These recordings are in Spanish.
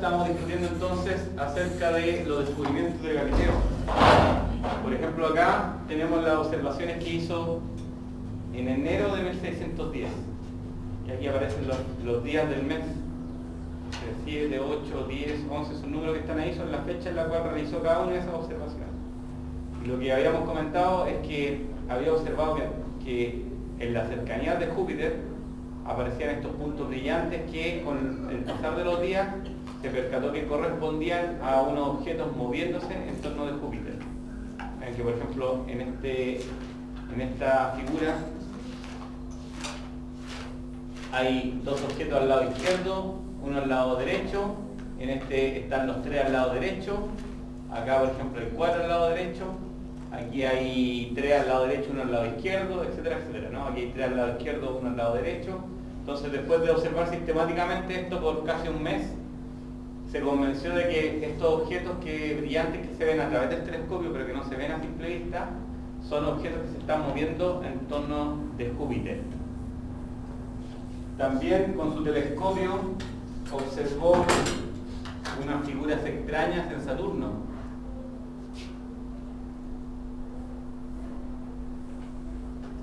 estamos discutiendo entonces acerca de los descubrimientos de Galileo. Por ejemplo, acá tenemos las observaciones que hizo en enero de 1610. Y aquí aparecen los días del mes. 7, 8, 10, 11, esos números que están ahí son las fechas en las cuales realizó cada una de esas observaciones. Y lo que habíamos comentado es que había observado que en la cercanía de Júpiter aparecían estos puntos brillantes que con el pasar de los días se percató que correspondían a unos objetos moviéndose en torno de Júpiter. En que, por ejemplo, en esta figura hay dos objetos al lado izquierdo, uno al lado derecho, en este están los tres al lado derecho, acá por ejemplo hay 4 al lado derecho, aquí hay 3 al lado derecho, 1 al lado izquierdo, etcétera, etcétera, ¿no? Aquí hay 3 al lado izquierdo, 1 al lado derecho. Entonces, después de observar sistemáticamente esto por casi un mes, se convenció de que estos objetos brillantes que se ven a través del telescopio, pero que no se ven a simple vista, son objetos que se están moviendo en torno de Júpiter. También con su telescopio observó unas figuras extrañas en Saturno.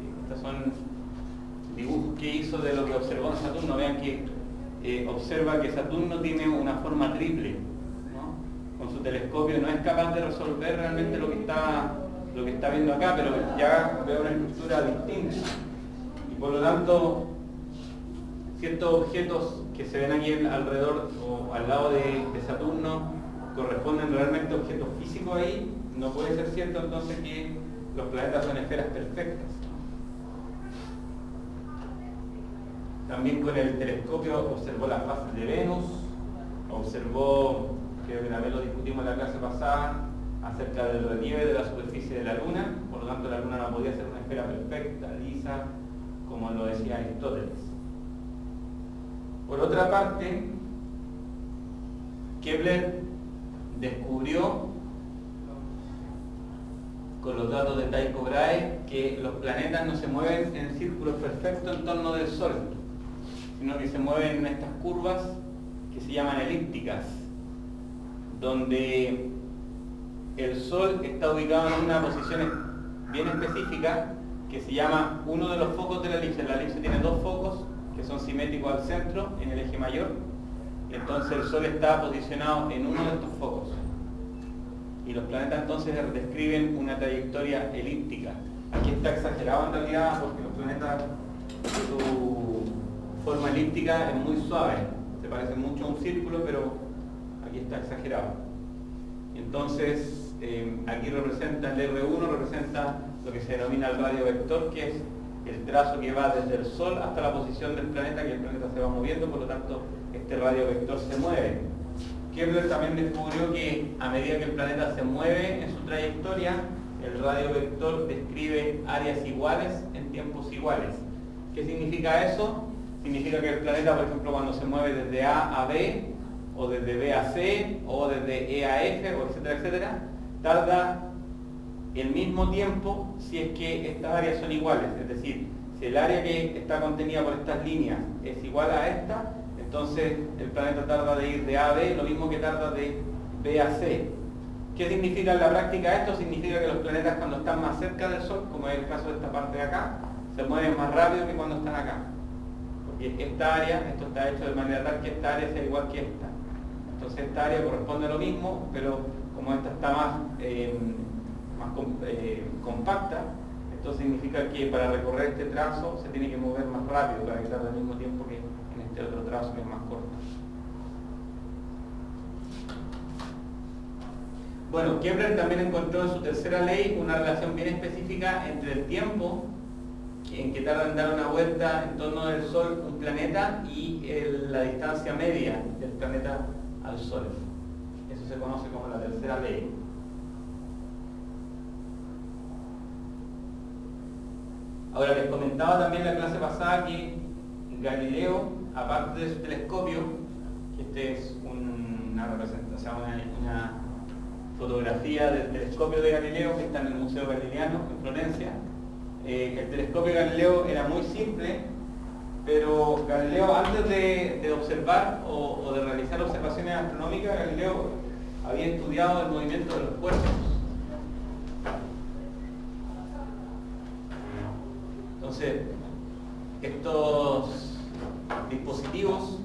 Sí, estos son dibujos que hizo de lo que observó en Saturno. Vean que observa que Saturno tiene una forma triple, ¿no? Con su telescopio no es capaz de resolver realmente lo que está viendo acá, pero ya ve una estructura distinta. Y por lo tanto, ciertos objetos que se ven aquí alrededor o al lado de Saturno corresponden realmente a objetos físicos ahí. No puede ser cierto entonces que los planetas son esferas perfectas. También con el telescopio observó las fases de Venus, observó, creo que también lo discutimos en la clase pasada, acerca del relieve de la superficie de la Luna. Por lo tanto, la Luna no podía ser una esfera perfecta, lisa, como lo decía Aristóteles. Por otra parte, Kepler descubrió con los datos de Tycho Brahe que los planetas no se mueven en círculos perfectos en torno del Sol, sino que se mueven en estas curvas que se llaman elípticas, donde el Sol está ubicado en una posición bien específica que se llama uno de los focos de la elipse. La elipse tiene dos focos que son simétricos al centro, en el eje mayor, y entonces el Sol está posicionado en uno de estos focos. Y los planetas entonces describen una trayectoria elíptica. Aquí está exagerado en realidad porque los planetas, su forma elíptica es muy suave, se parece mucho a un círculo, pero aquí está exagerado. Entonces, aquí representa el R1, representa lo que se denomina el radio vector, que es el trazo que va desde el Sol hasta la posición del planeta, que el planeta se va moviendo, por lo tanto este radio vector se mueve. Kepler también descubrió que a medida que el planeta se mueve en su trayectoria, el radio vector describe áreas iguales en tiempos iguales. ¿Qué significa eso? Significa que el planeta, por ejemplo, cuando se mueve desde A a B, o desde B a C, o desde E a F, o etcétera, etcétera, tarda el mismo tiempo si es que estas áreas son iguales. Es decir, si el área que está contenida por estas líneas es igual a esta, entonces el planeta tarda de ir de A a B lo mismo que tarda de B a C. ¿Qué significa en la práctica esto? Significa que los planetas, cuando están más cerca del Sol, como es el caso de esta parte de acá, se mueven más rápido que cuando están acá. Porque esta área, esto está hecho de manera tal que esta área sea igual que esta. Entonces esta área corresponde a lo mismo, pero como esta está más compacta, esto significa que para recorrer este trazo se tiene que mover más rápido para que tarde el mismo tiempo que en este otro trazo que es más corto. Bueno, Kepler también encontró en su tercera ley una relación bien específica entre el tiempo en que tarda en dar una vuelta en torno del Sol un planeta y la distancia media del planeta al Sol. Eso se conoce como la tercera ley. Ahora, les comentaba también en la clase pasada que Galileo, aparte de su telescopio, que este es una representación, una fotografía del telescopio de Galileo que está en el Museo Galileano en Florencia. El telescopio de Galileo era muy simple, pero Galileo, antes de observar o de realizar observaciones astronómicas, Galileo había estudiado el movimiento de los cuerpos. Entonces, estos dispositivos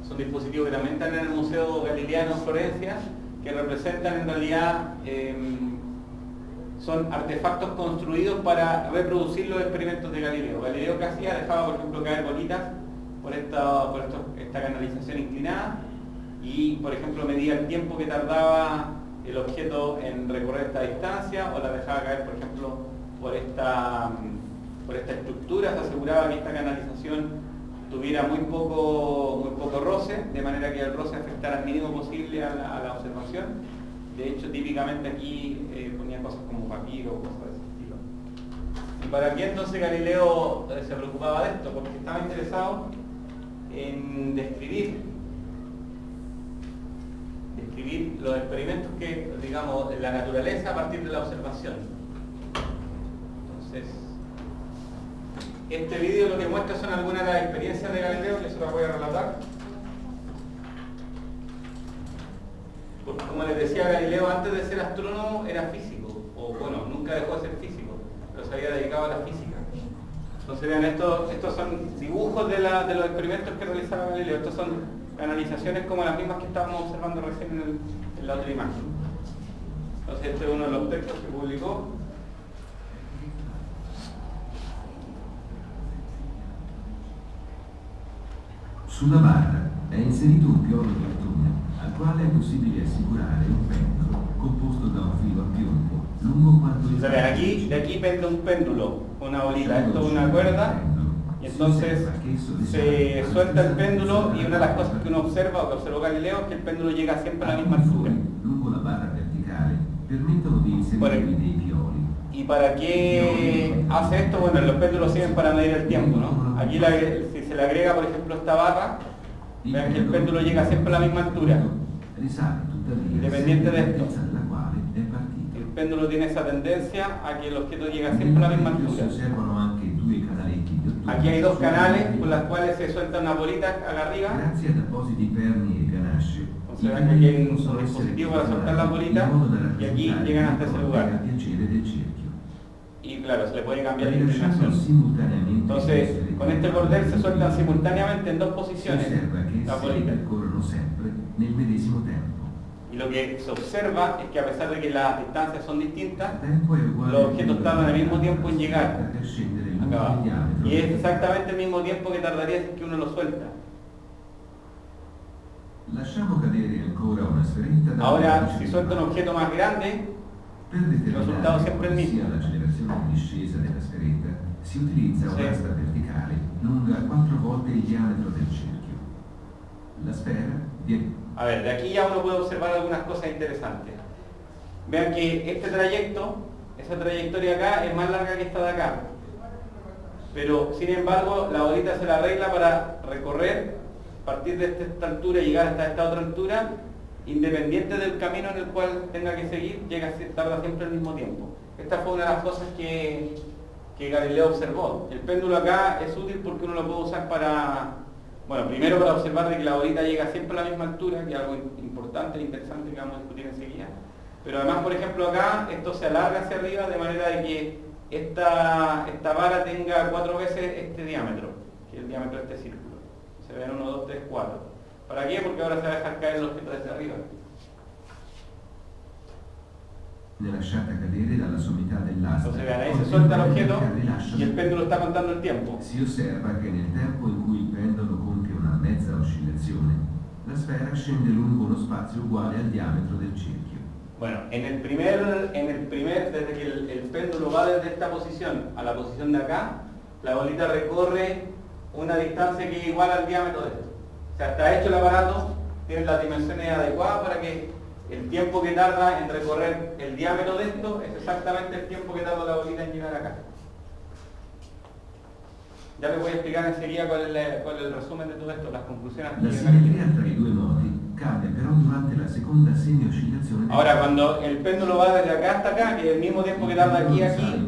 son dispositivos que también están en el Museo Galileano en Florencia, que representan en realidad, son artefactos construidos para reproducir los experimentos de Galileo. Galileo, ¿qué hacía? Dejaba, por ejemplo, caer bolitas por esta canalización inclinada y, por ejemplo, medía el tiempo que tardaba el objeto en recorrer esta distancia, o la dejaba caer, por ejemplo, por esta estructura. Se aseguraba que esta canalización tuviera muy poco roce, de manera que el roce afectara al mínimo posible a la observación. De hecho, típicamente aquí ponía cosas como papiro o cosas de ese estilo. ¿Y para qué entonces Galileo se preocupaba de esto? Porque estaba interesado en describir los experimentos que, digamos, la naturaleza a partir de la observación. Entonces, este vídeo lo que muestra son algunas de las experiencias de Galileo, que se las voy a relatar. Porque, como les decía, Galileo antes de ser astrónomo era físico, o bueno, nunca dejó de ser físico, pero se había dedicado a la física. Entonces vean, estos son dibujos de los experimentos que realizaba Galileo. Estos son canalizaciones como las mismas que estábamos observando recién en la otra imagen. Entonces este es uno de los textos que publicó. Sulla barra è inserito un piolo di lattuga al quale è possibile assicurare un pendolo composto da un filo a piombo lungo quanto il de aquí pende un péndulo, una bolita. Esto es una cuerda y entonces se suelta el péndulo, y una de las cosas que uno observa, o que observó Galileo, es que el péndulo llega siempre a la misma altura. Lungo la barra verticale permettono di inserire dei pioli. ¿Y para qué hace esto? Bueno, los péndulos sirven para medir el tiempo, ¿no? Aquí si se le agrega, por ejemplo, esta barra, vean que el péndulo llega siempre a la misma altura, independiente de esto. El péndulo tiene esa tendencia a que el objeto llega siempre a la misma altura. Aquí hay dos canales por los cuales se suelta una bolita acá arriba. Entonces vean que aquí hay un dispositivo para soltar las bolitas, y aquí llegan hasta ese lugar. Y claro, se le puede cambiar la inclinación. Entonces, con este cordel se sueltan simultáneamente en dos posiciones las bolitas. Y lo que se observa es que, a pesar de que las distancias son distintas, los objetos tardan el mismo tiempo en llegar acá abajo. Y es exactamente el mismo tiempo que tardaría si es que uno lo suelta. Ahora, si suelta un objeto más grande, il risultato è sempre il mismo. L'accelerazione in discesa della sferetta si utilizza un'asta verticale lunga 4 volte il diametro del cerchio. La sfera viene... A ver, de aquí ya uno puede observar algunas cosas interesantes. Vean que este trayecto, esa trayectoria acá, es más larga que esta de acá. Pero, sin embargo, la bolita se la arregla para recorrer, partir de esta altura y llegar hasta esta otra altura, independiente del camino en el cual tenga que seguir, tarda siempre el mismo tiempo. Esta fue una de las cosas que Galileo observó. El péndulo acá es útil porque uno lo puede usar para, bueno, primero para observar de que la bolita llega siempre a la misma altura, que es algo importante e interesante que vamos a discutir enseguida. Pero además, por ejemplo, acá esto se alarga hacia arriba de manera de que esta vara tenga 4 veces este diámetro, que es el diámetro de este círculo. Se ven 1, 2, 3, 4. ¿Para qué? Porque ahora se va a dejar caer el objeto desde arriba. Entonces vean, ahí se suelta el objeto y el péndulo está contando el tiempo. Si osserva che nel tempo in cui il pendolo compie una mezza oscillazione, la sfera scende lungo uno spazio uguale al diametro del cerchio. Bueno, desde que el péndulo va desde esta posición a la posición de acá, la bolita recorre una distancia que es igual al diámetro de esto. O sea, está hecho el aparato, tiene las dimensiones adecuadas para que el tiempo que tarda en recorrer el diámetro de esto es exactamente el tiempo que tarda la bolita en llegar acá. Ya les voy a explicar enseguida cuál es el resumen de todo esto, las conclusiones. La simmetria tra i due modi cambia però durante la seconda semi-oscillazione. Ahora, cuando el péndulo va desde acá hasta acá, que es el mismo tiempo que tarda aquí a aquí,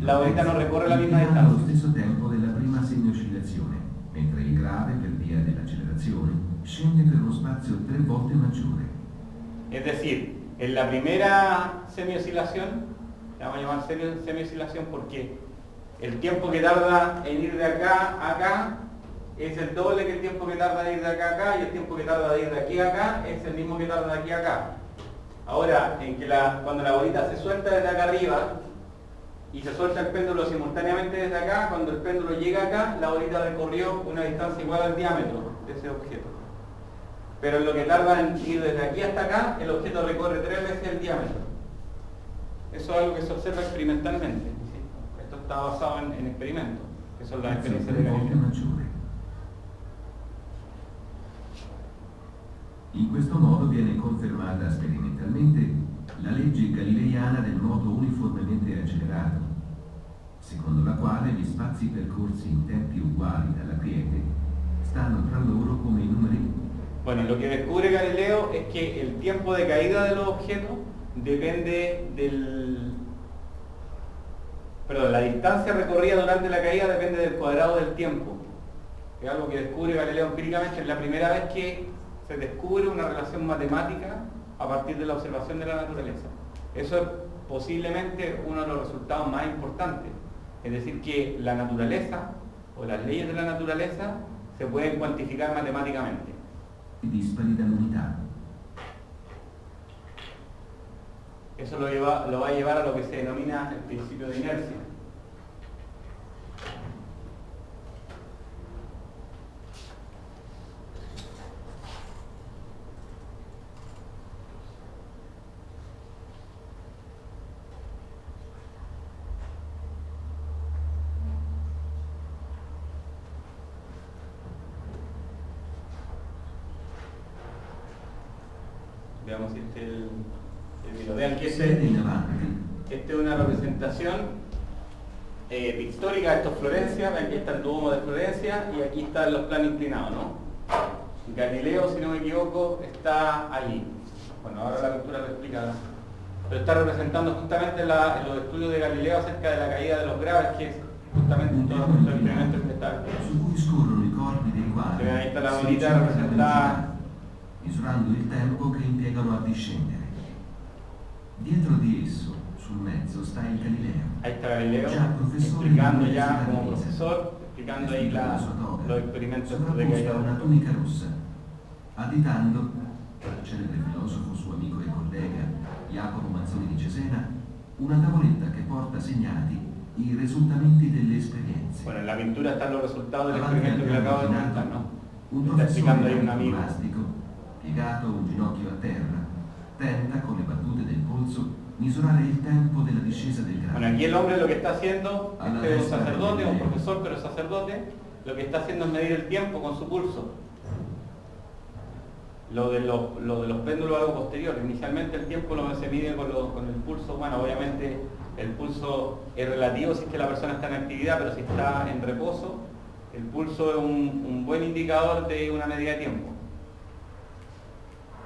la bolita no recorre la misma distancia. Allo stesso tempo della prima semi-oscillazione. 3 volte maggiore. Es decir, en la primera semioscilación, la vamos a llamar semioscilación porque el tiempo que tarda en ir de acá a acá es el doble que el tiempo que tarda en ir de acá a acá, y el tiempo que tarda de ir de aquí a acá es el mismo que tarda de aquí a acá. Ahora, cuando la bolita se suelta desde acá arriba y se suelta el péndulo simultáneamente desde acá, cuando el péndulo llega acá, la bolita recorrió una distancia igual al diámetro de ese objeto. Pero en lo que tarda en ir desde aquí hasta acá, el objeto recorre 3 veces el diámetro. Eso es algo que se observa experimentalmente. ¿Sí? Esto está basado en experimentos, que son las experiencias de Galileo. In questo modo viene confermata sperimentalmente la legge galileiana del moto uniformemente accelerato, secondo la quale gli spazi percorsi in tempi uguali dalla quiete stanno tra loro come i numeri. Bueno, lo que descubre Galileo es que el tiempo de caída de los objetos depende la distancia recorrida durante la caída depende del cuadrado del tiempo. Es algo que descubre Galileo empíricamente, es la primera vez que se descubre una relación matemática a partir de la observación de la naturaleza. Eso es posiblemente uno de los resultados más importantes. Es decir, que la naturaleza o las leyes de la naturaleza se pueden cuantificar matemáticamente. Dispari dall'unità. Eso lo va a llevar a lo que se denomina el principio de inercia. Veamos si este es el video. Vean que esta es una representación pictórica. Esto es Florencia, vean que está el Duomo de Florencia y aquí están los planos inclinados, ¿no? Galileo, si no me equivoco, está allí. Bueno, ahora la pintura lo explica, pero está representando justamente los estudios de Galileo acerca de la caída de los graves, que es justamente un todo el experimento que está aquí. Ahí está la bolita representada misurando il tempo che impiegano a discendere. Dietro di esso, sul mezzo, sta il Galileo. Ahí está Galileo, explicando ya como profesor, explicando ahí los experimentos de caída. Una tunica rossa, additando, al celebre filosofo, suo amico e collega Jacopo Manzoni di Cesena, una tavoletta che porta segnati i risultamenti delle esperienze. Bueno, en la pintura están los resultados del experimento que le acabo de comentar, ¿no? Un Está explicando ahí un amigo. Piegato un ginocchio a terra, tenta con le battute del polso misurare il tempo della discesa del grado. Bueno, aquí el hombre lo que está haciendo, este es un sacerdote, un profesor pero sacerdote, lo que está haciendo es medir el tiempo con su pulso. Lo de los péndulos algo posterior. Inicialmente el tiempo se mide con el pulso. Bueno, obviamente el pulso es relativo si es que la persona está en actividad, pero si está en reposo, el pulso es un buen indicador de una medida de tiempo.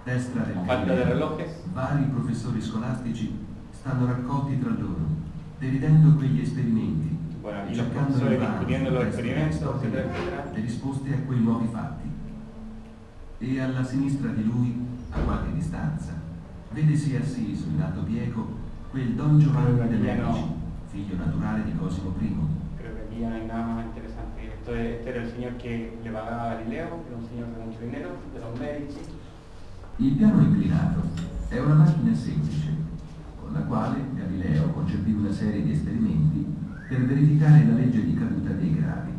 Destra del falta de relojes. Vari professori scolastici stanno raccolti tra loro, deridendo quegli esperimenti, bueno, y los profesores discutiendo los experimentos, etcétera. Le risposte a quei nuovi fatti. E alla sinistra di lui, a qualche distanza, vedesi asseso in alto piego quel Don Giovanni de' Medici, figlio naturale di Cosimo I. Creo que aquí ya no hay nada más interesante. Este era el señor que le pagaba a Galileo, que era un señor de mucho dinero, de los Medici. Il piano inclinato è una macchina semplice, con la quale Galileo concepì una serie di esperimenti per verificare la legge di caduta dei gravi.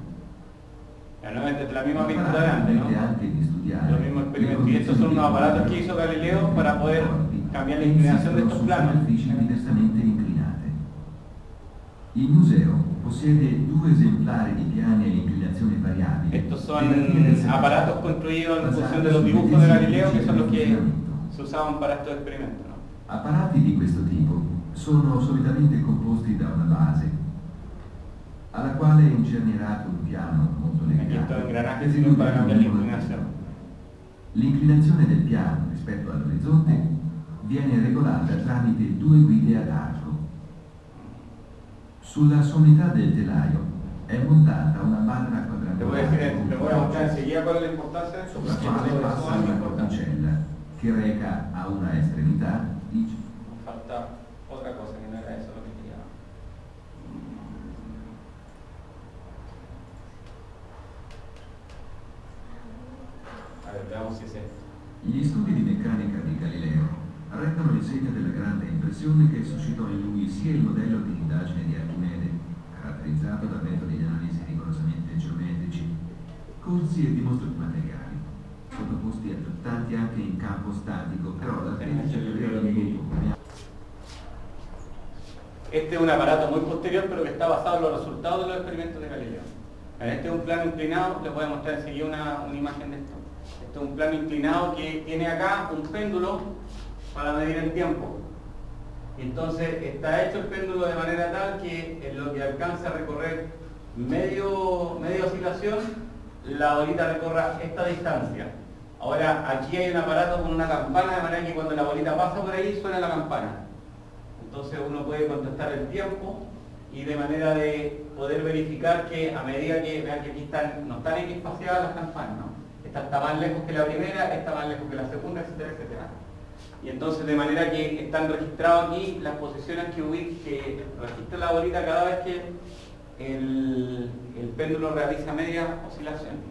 Nuevamente la misma pintura grande, ¿no? Anche di studiare los mismos experimentos. Y estos son unos aparatos que hizo Galileo para poder cambiar la inclinación de estos planos. Diversamente inclinate. Il museo possiede 2 esemplari di piani a inclinazione variabile. Estos son aparatos construidos en función de los dibujos de Galileo, que son los que se usaban para estos experimentos, ¿no? Apparati di questo tipo sono solitamente composti da una base alla quale è incernierato un piano molto Aquí estos legato. engranajes sirven para cambiar la inclinación. L'inclinazione del piano rispetto all'orizzonte viene regolata tramite 2 guide ad arco. Sulla sommità del telaio è montata una barra Te voy a quadrangolare decir, te voy a mostrar enseguida cuál es la importancia. sopra la quale passa una corticella che reca a una estremità i Falta otra cosa que no era eso lo que quería. A ver, veamos si es esto. Gli studi di meccanica di Galileo restano il segno della grande impressione che suscitò in lui sia il modello di indagine di Archimede, caratterizzato da metodi di analisi rigorosamente geometrici, corsi e dimostrazioni materiali, sottoposti a trattanti anche in campo statico, però la critica aveva l'indotto come Este es un aparato muy posterior, pero que está basado en los resultados de los experimentos de Galileo. Este es un plano inclinado, les voy a mostrar enseguida una imagen de esto. Este es un plano inclinado que tiene acá un péndulo para medir el tiempo. Entonces está hecho el péndulo de manera tal que en lo que alcanza a recorrer media oscilación, la bolita recorra esta distancia. Ahora aquí hay un aparato con una campana, de manera que cuando la bolita pasa por ahí suena la campana. Entonces uno puede contestar el tiempo y de manera de poder verificar que a medida que vean que aquí no están equipaciadas las campanas, ¿no? Esta está más lejos que la primera, esta más lejos que la segunda, etcétera, etcétera. Y entonces de manera que están registradas aquí las posiciones que registra la bolita cada vez que el péndulo realiza media oscilación.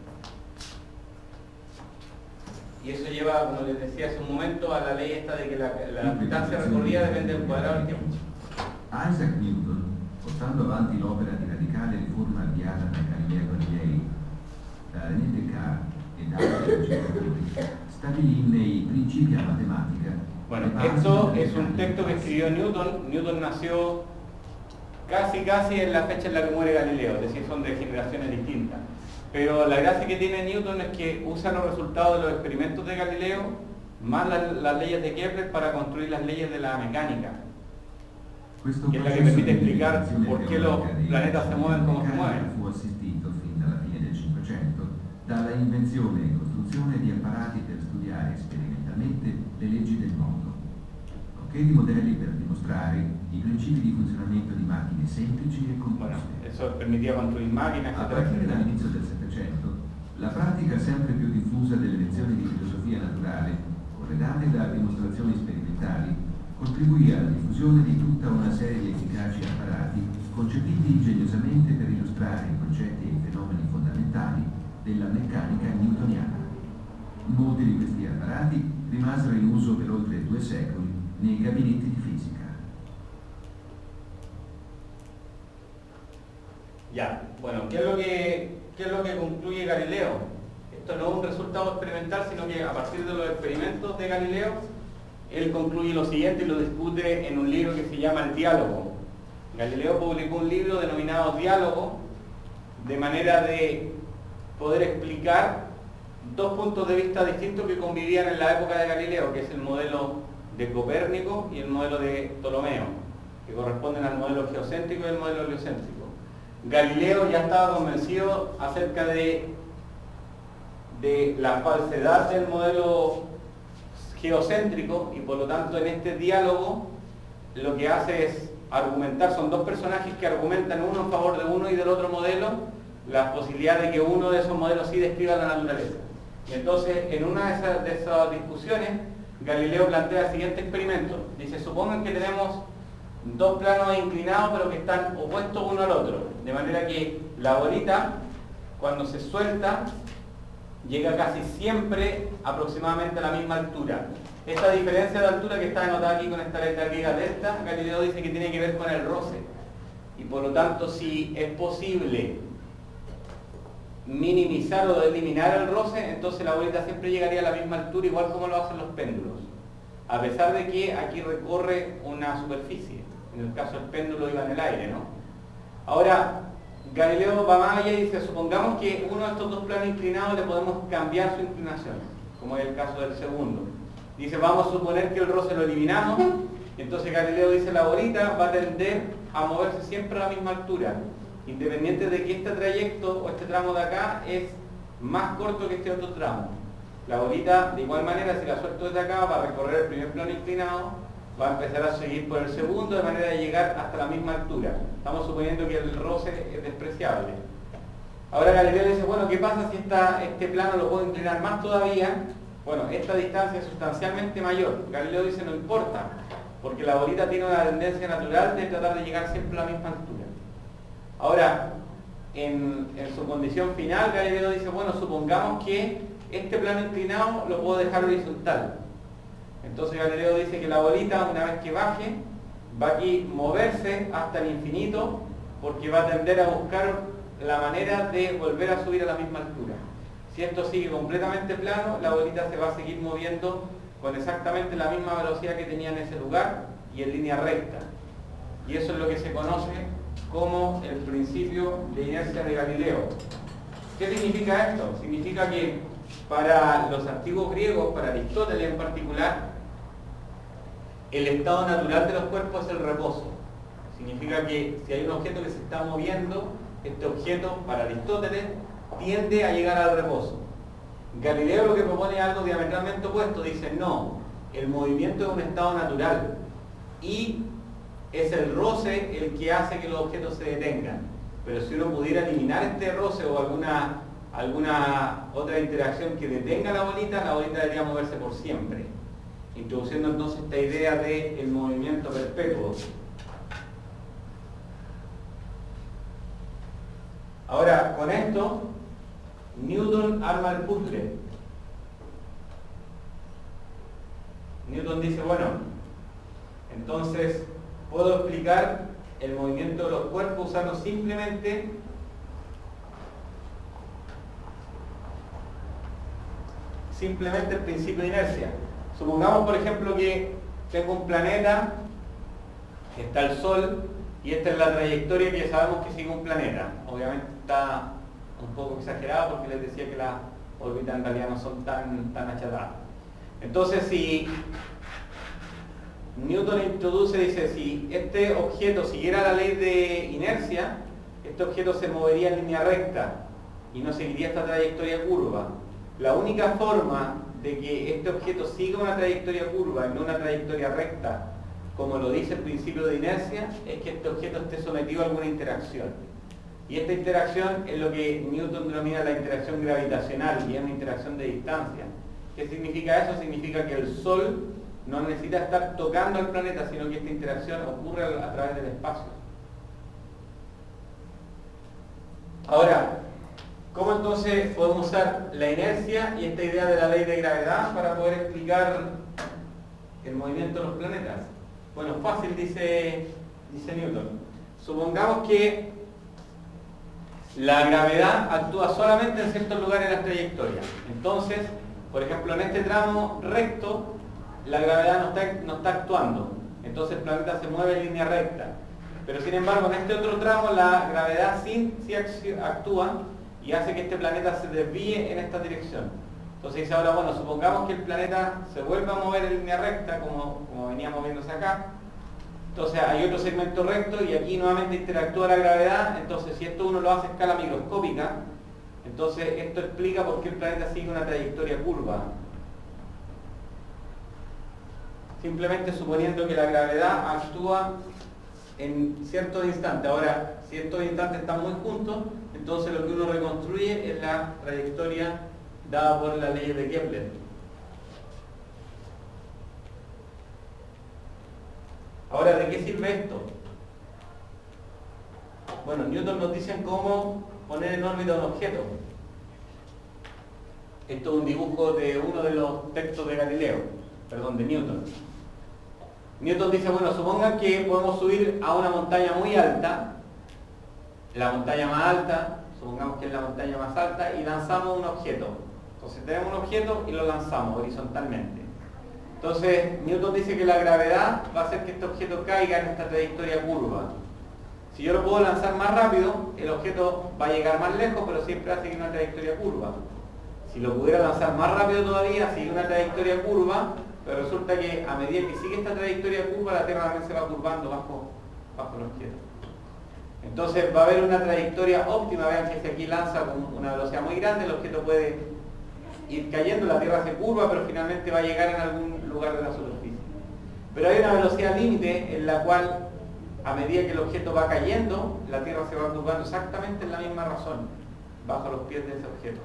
Y eso lleva, como les decía hace un momento, a la ley esta de que la distancia recorrida depende del cuadrado del tiempo. Isaac Newton, portando avanti l'opera di radicale riforma avviata da Galileo Galilei, da René Descartes e da altri ricercatori, stabilì nei principi a matematica. Bueno, esto es un texto que escribió Newton. Newton nació casi en la fecha en la que muere Galileo, es decir, son de generaciones distintas. Pero la gracia que tiene Newton es que usa los resultados de los experimentos de Galileo más las leyes de Kepler para construir las leyes de la mecánica, que es la que permite explicar por qué los planetas se mueven como se mueven. Fu assistito fin dalla fine del Cinquecento dalla invenzione e costruzione di apparati per studiare sperimentalmente le leggi del mondo, nonché di modelli per dimostrare i principi di funzionamento di macchine semplici e Bueno, composte. eso permitía construir máquinas, A etcétera, partire etcétera. dall'inizio del Settecento, la pratica sempre più diffusa delle lezioni di filosofia naturale, corredate da dimostrazioni sperimentali, contribuì alla diffusione di tutta una serie di efficaci apparati concepiti ingegnosamente per illustrare i concetti e i fenomeni fondamentali della meccanica newtoniana. Molti di questi apparati rimasero in uso per oltre 2 secoli nei gabinetti di fisica. Ya, bueno, ¿qué es lo que concluye Galileo? Esto no es un resultado experimental, sino que a partir de los experimentos de Galileo, él concluye lo siguiente y lo discute en un libro que se llama El Diálogo. Galileo publicó un libro denominado Diálogo, de manera de poder explicar dos puntos de vista distintos que convivían en la época de Galileo, que es el modelo de Copérnico y el modelo de Ptolomeo, que corresponden al modelo geocéntrico y el modelo heliocéntrico. Galileo ya estaba convencido acerca de la falsedad del modelo geocéntrico y por lo tanto en este diálogo lo que hace es argumentar, son dos personajes que argumentan uno en favor de uno y del otro modelo, la posibilidad de que uno de esos modelos sí describa la naturaleza. Y entonces en una de esas discusiones Galileo plantea el siguiente experimento. Dice, supongan que tenemos dos planos inclinados pero que están opuestos uno al otro, de manera que la bolita cuando se suelta llega casi siempre aproximadamente a la misma altura. Esta diferencia de altura que está anotada aquí con esta letra griega delta, Galileo dice que tiene que ver con el roce, y por lo tanto si es posible minimizar o eliminar el roce, entonces la bolita siempre llegaría a la misma altura, igual como lo hacen los péndulos, a pesar de que aquí recorre una superficie. En el caso del péndulo iba en el aire, ¿no? Ahora, Galileo va más allá y dice, supongamos que uno de estos dos planos inclinados le podemos cambiar su inclinación, como es el caso del segundo. Dice, vamos a suponer que el roce lo eliminamos, entonces Galileo dice, la bolita va a tender a moverse siempre a la misma altura, independiente de que este trayecto o este tramo de acá es más corto que este otro tramo. La bolita, de igual manera, si la suelto desde acá, va a recorrer el primer plano inclinado, va a empezar a seguir por el segundo de manera de llegar hasta la misma altura. Estamos suponiendo que el roce es despreciable. Ahora Galileo dice, bueno, ¿qué pasa si este plano lo puedo inclinar más todavía? Bueno, esta distancia es sustancialmente mayor. Galileo dice, no importa, porque la bolita tiene una tendencia natural de tratar de llegar siempre a la misma altura. Ahora, en su condición final, Galileo dice, bueno, supongamos que este plano inclinado lo puedo dejar horizontal. Entonces Galileo dice que la bolita, una vez que baje, va aquí a moverse hasta el infinito, porque va a tender a buscar la manera de volver a subir a la misma altura. Si esto sigue completamente plano, la bolita se va a seguir moviendo con exactamente la misma velocidad que tenía en ese lugar y en línea recta. Y eso es lo que se conoce como el principio de inercia de Galileo. ¿Qué significa esto? Significa que para los antiguos griegos, para Aristóteles en particular, el estado natural de los cuerpos es el reposo. Significa que si hay un objeto que se está moviendo, este objeto, para Aristóteles, tiende a llegar al reposo. Galileo lo que propone es algo diametralmente opuesto. Dice, no, el movimiento es un estado natural y es el roce el que hace que los objetos se detengan. Pero si uno pudiera eliminar este roce o alguna otra interacción que detenga la bolita debería moverse por siempre, introduciendo entonces esta idea del movimiento perpetuo. Ahora, con esto, Newton arma el puzzle. Newton dice, bueno, entonces puedo explicar el movimiento de los cuerpos usando simplemente el principio de inercia. Supongamos, por ejemplo, que tengo un planeta, está el Sol, y esta es la trayectoria que sabemos que sigue un planeta. Obviamente está un poco exagerada porque les decía que las órbitas en realidad no son tan achatadas. Entonces, si Newton introduce, dice, si este objeto siguiera la ley de inercia, este objeto se movería en línea recta y no seguiría esta trayectoria curva. La única forma de que este objeto siga una trayectoria curva y no una trayectoria recta, como lo dice el principio de inercia, es que este objeto esté sometido a alguna interacción. Y esta interacción es lo que Newton denomina la interacción gravitacional, y es una interacción de distancia. ¿Qué significa eso? Significa que el Sol no necesita estar tocando al planeta, sino que esta interacción ocurre a través del espacio. Ahora, ¿cómo entonces podemos usar la inercia y esta idea de la ley de gravedad para poder explicar el movimiento de los planetas? Bueno, fácil, dice Newton. Supongamos que la gravedad actúa solamente en ciertos lugares de la trayectoria. Entonces, por ejemplo, en este tramo recto, la gravedad no está actuando. Entonces el planeta se mueve en línea recta. Pero sin embargo, en este otro tramo, la gravedad sí actúa y hace que este planeta se desvíe en esta dirección. Entonces dice ahora, bueno, supongamos que el planeta se vuelva a mover en línea recta, como venía moviéndose acá. Entonces hay otro segmento recto y aquí nuevamente interactúa la gravedad. Entonces si esto uno lo hace a escala microscópica, entonces esto explica por qué el planeta sigue una trayectoria curva. Simplemente suponiendo que la gravedad actúa en ciertos instantes. Ahora, si estos instantes están muy juntos, entonces lo que uno reconstruye es la trayectoria dada por las leyes de Kepler. Ahora, ¿de qué sirve esto? Bueno, Newton nos dice cómo poner en órbita un objeto. Esto es un dibujo de uno de los textos de de Newton. Newton dice, bueno, supongan que podemos subir a una montaña muy alta, la montaña más alta, supongamos que es la montaña más alta, y lanzamos un objeto. Entonces tenemos un objeto y lo lanzamos horizontalmente. Entonces Newton dice que la gravedad va a hacer que este objeto caiga en esta trayectoria curva. Si yo lo puedo lanzar más rápido, el objeto va a llegar más lejos, pero siempre va a seguir una trayectoria curva. Si lo pudiera lanzar más rápido todavía, sigue una trayectoria curva, pero resulta que a medida que sigue esta trayectoria curva, la Tierra también se va curvando bajo el objeto. Entonces va a haber una trayectoria óptima. Vean que si aquí lanza con una velocidad muy grande, el objeto puede ir cayendo, la Tierra se curva, pero finalmente va a llegar en algún lugar de la superficie. Pero hay una velocidad límite en la cual, a medida que el objeto va cayendo, la Tierra se va curvando exactamente en la misma razón. bajo los pies de ese objeto.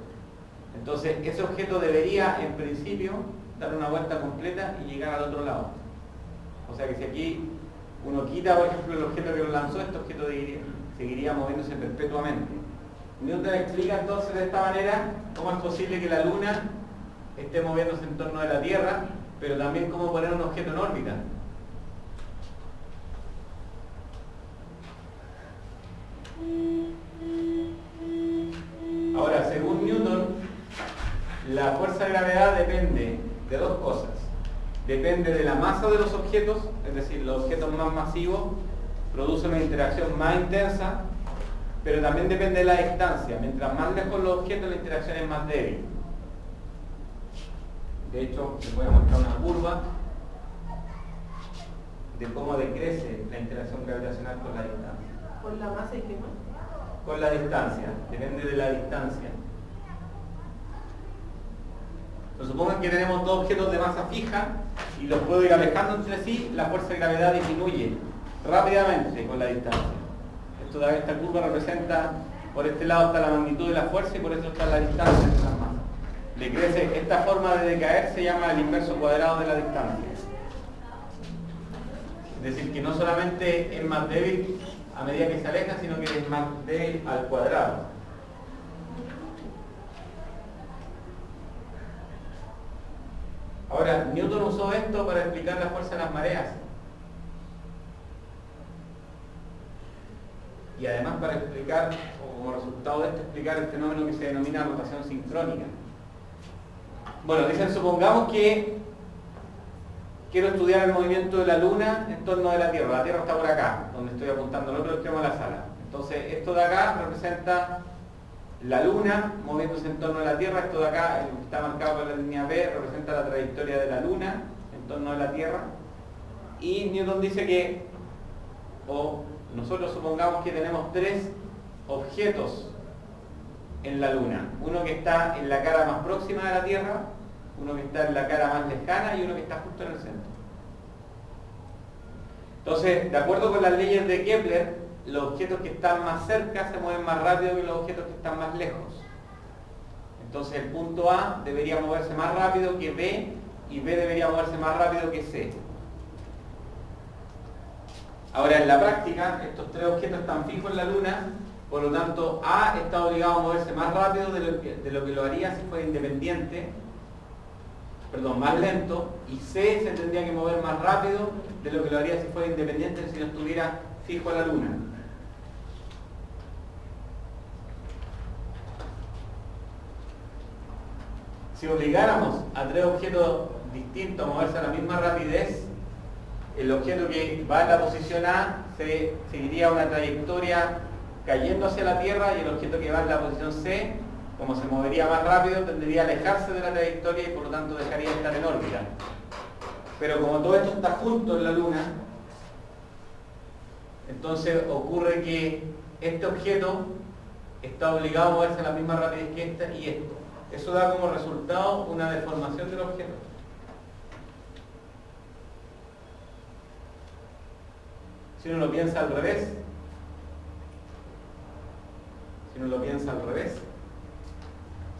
Entonces ese objeto debería en principio dar una vuelta completa y llegar al otro lado. O sea que si aquí uno quita, por ejemplo, el objeto que lo lanzó, este objeto seguiría moviéndose perpetuamente. Newton explica entonces de esta manera cómo es posible que la Luna esté moviéndose en torno de la Tierra, pero también cómo poner un objeto en órbita. Ahora, según Newton, la fuerza de gravedad depende de dos cosas. Depende de la masa de los objetos, es decir, los objetos más masivos producen una interacción más intensa, pero también depende de la distancia. Mientras más lejos los objetos, la interacción es más débil. De hecho, les voy a mostrar una curva de cómo decrece la interacción gravitacional con la distancia. ¿Con la masa y qué más? Con la distancia, depende de la distancia. Pero supongan que tenemos dos objetos de masa fija y los puedo ir alejando entre sí, la fuerza de gravedad disminuye rápidamente con la distancia. Esta curva representa, por este lado está la magnitud de la fuerza y por eso está la distancia entre las masas. Decrece, esta forma de decaer se llama el inverso cuadrado de la distancia. Es decir, que no solamente es más débil a medida que se aleja, sino que es más débil al cuadrado. Ahora, Newton usó esto para explicar la fuerza de las mareas. Y además para explicar, o como resultado de esto, explicar el fenómeno que se denomina rotación sincrónica. Bueno, dicen, supongamos que quiero estudiar el movimiento de la Luna en torno de la Tierra. La Tierra está por acá, donde estoy apuntando al otro extremo de la sala. Entonces, esto de acá representa la Luna moviéndose en torno a la Tierra. Esto de acá, el que está marcado por la línea B, representa la trayectoria de la Luna en torno a la Tierra. Y Newton dice que, nosotros supongamos que tenemos tres objetos en la Luna. Uno que está en la cara más próxima de la Tierra, uno que está en la cara más lejana y uno que está justo en el centro. Entonces, de acuerdo con las leyes de Kepler, los objetos que están más cerca se mueven más rápido que los objetos que están más lejos. Entonces el punto A debería moverse más rápido que B y B debería moverse más rápido que C. Ahora, en la práctica, estos tres objetos están fijos en la Luna, por lo tanto A está obligado a moverse más rápido de lo que lo haría si fuera independiente, más lento, y C se tendría que mover más rápido de lo que lo haría si fuera independiente si no estuviera fijo en la Luna. Si obligáramos a tres objetos distintos a moverse a la misma rapidez, el objeto que va en la posición A seguiría una trayectoria cayendo hacia la Tierra y el objeto que va en la posición C, como se movería más rápido, tendería a alejarse de la trayectoria y por lo tanto dejaría de estar en órbita. Pero como todo esto está junto en la Luna, entonces ocurre que este objeto está obligado a moverse a la misma rapidez que esta y esto. Eso da como resultado una deformación del objeto. Si uno lo piensa al revés,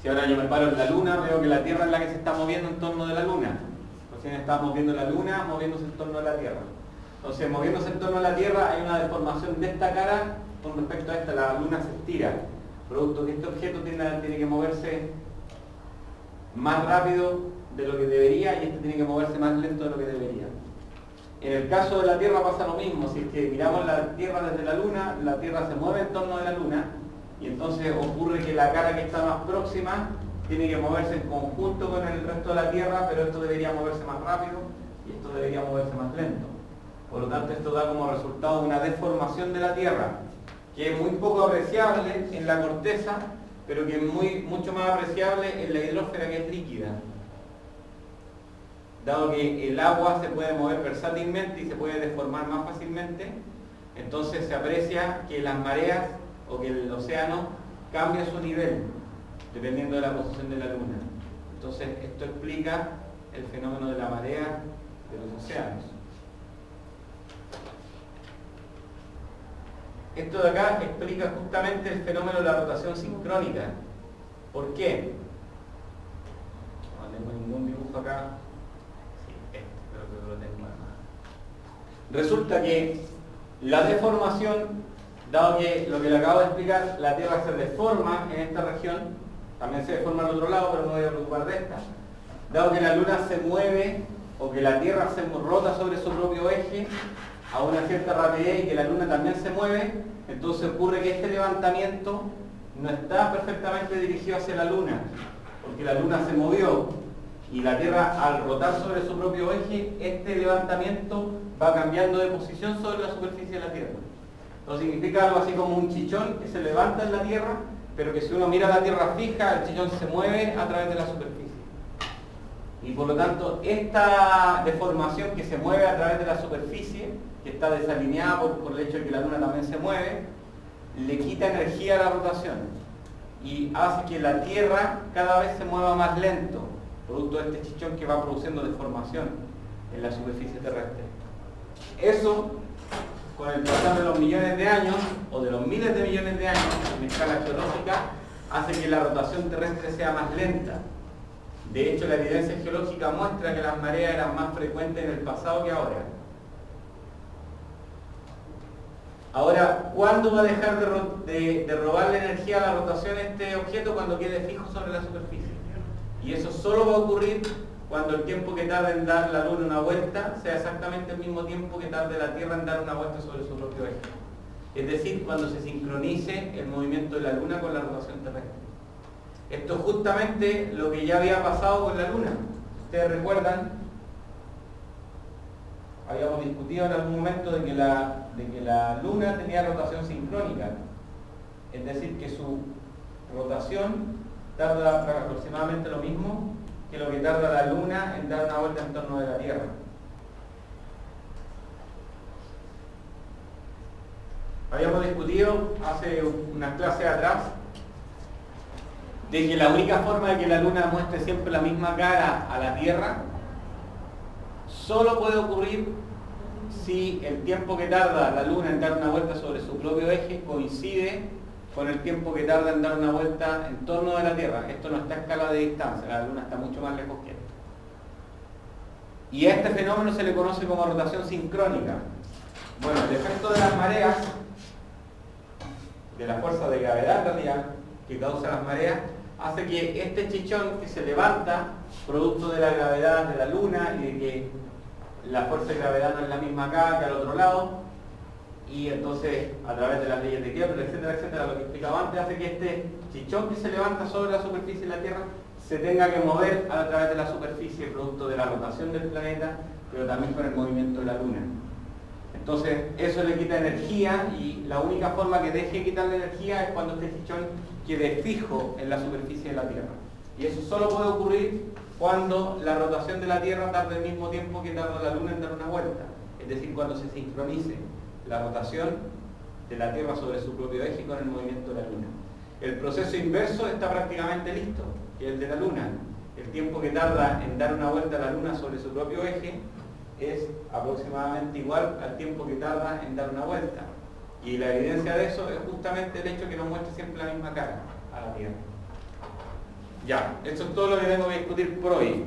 si ahora yo me paro en la Luna, veo que la Tierra es la que se está moviendo en torno de la Luna. Recién estábamos viendo la Luna moviéndose en torno de la Tierra. Entonces, moviéndose en torno a la Tierra hay una deformación de esta cara con respecto a esta. La Luna se estira, producto que este objeto tiene que moverse más rápido de lo que debería y este tiene que moverse más lento de lo que debería. En el caso de la Tierra pasa lo mismo. Si es que miramos la Tierra desde la Luna, la Tierra se mueve en torno de la Luna y entonces ocurre que la cara que está más próxima tiene que moverse en conjunto con el resto de la Tierra, pero esto debería moverse más rápido y esto debería moverse más lento. Por lo tanto, esto da como resultado una deformación de la Tierra, que es muy poco apreciable en la corteza, pero que es mucho más apreciable en la hidrósfera, que es líquida. Dado que el agua se puede mover versátilmente y se puede deformar más fácilmente, entonces se aprecia que las mareas o que el océano cambia su nivel dependiendo de la posición de la Luna. Entonces esto explica el fenómeno de la marea de los océanos. Esto de acá explica justamente el fenómeno de la rotación sincrónica. ¿Por qué? No tengo ningún dibujo acá. Sí, creo que lo tengo acá. Resulta que la deformación, dado que lo que le acabo de explicar, la Tierra se deforma en esta región, también se deforma al otro lado, pero no me voy a preocupar de esta. Dado que la Luna se mueve, o que la Tierra se rota sobre su propio eje, a una cierta rapidez y que la Luna también se mueve, entonces ocurre que este levantamiento no está perfectamente dirigido hacia la Luna, porque la Luna se movió y la Tierra al rotar sobre su propio eje, este levantamiento va cambiando de posición sobre la superficie de la Tierra. Esto significa algo así como un chichón que se levanta en la Tierra, pero que si uno mira la Tierra fija, el chichón se mueve a través de la superficie. Y por lo tanto, esta deformación que se mueve a través de la superficie, que está desalineada por el hecho de que la Luna también se mueve, le quita energía a la rotación y hace que la Tierra cada vez se mueva más lento, producto de este chichón que va produciendo deformación en la superficie terrestre. Eso, con el pasar de los millones de años, o de los miles de millones de años en escala geológica, hace que la rotación terrestre sea más lenta. De hecho, la evidencia geológica muestra que las mareas eran más frecuentes en el pasado que ahora. Ahora, ¿cuándo va a dejar de robarle energía a la rotación este objeto? Cuando quede fijo sobre la superficie. Y eso solo va a ocurrir cuando el tiempo que tarda en dar la Luna una vuelta sea exactamente el mismo tiempo que tarde la Tierra en dar una vuelta sobre su propio eje. Es decir, cuando se sincronice el movimiento de la Luna con la rotación terrestre. Esto es justamente lo que ya había pasado con la Luna. Ustedes recuerdan, habíamos discutido en algún momento de que la Luna tenía rotación sincrónica. Es decir, que su rotación tarda aproximadamente lo mismo que lo que tarda la Luna en dar una vuelta en torno de la Tierra. Habíamos discutido hace unas clases atrás de que la única forma de que la Luna muestre siempre la misma cara a la Tierra solo puede ocurrir si el tiempo que tarda la Luna en dar una vuelta sobre su propio eje coincide con el tiempo que tarda en dar una vuelta en torno de la Tierra. Esto no está a escala de distancia, la Luna está mucho más lejos que esto. Y a este fenómeno se le conoce como rotación sincrónica. Bueno, el efecto de las mareas, de la fuerza de gravedad en realidad, que causa las mareas, hace que este chichón que se levanta, producto de la gravedad de la Luna y de que la fuerza de gravedad no es la misma acá que al otro lado, y entonces a través de las leyes de Kepler, etcétera, etcétera, lo que explicaba antes, hace que este chichón que se levanta sobre la superficie de la Tierra se tenga que mover a través de la superficie, producto de la rotación del planeta, pero también con el movimiento de la Luna. Entonces eso le quita energía, y la única forma que deje de quitarle energía es cuando este chichón quede fijo en la superficie de la Tierra. Y eso solo puede ocurrir cuando la rotación de la Tierra tarde el mismo tiempo que tarda la Luna en dar una vuelta. Es decir, cuando se sincronice la rotación de la Tierra sobre su propio eje con el movimiento de la Luna. El proceso inverso está prácticamente listo, que es el de la Luna. El tiempo que tarda en dar una vuelta a la Luna sobre su propio eje es aproximadamente igual al tiempo que tarda en dar una vuelta. Y la evidencia de eso es justamente el hecho que nos muestre siempre la misma cara a la Tierra. Ya, eso es todo lo que tengo que discutir por hoy.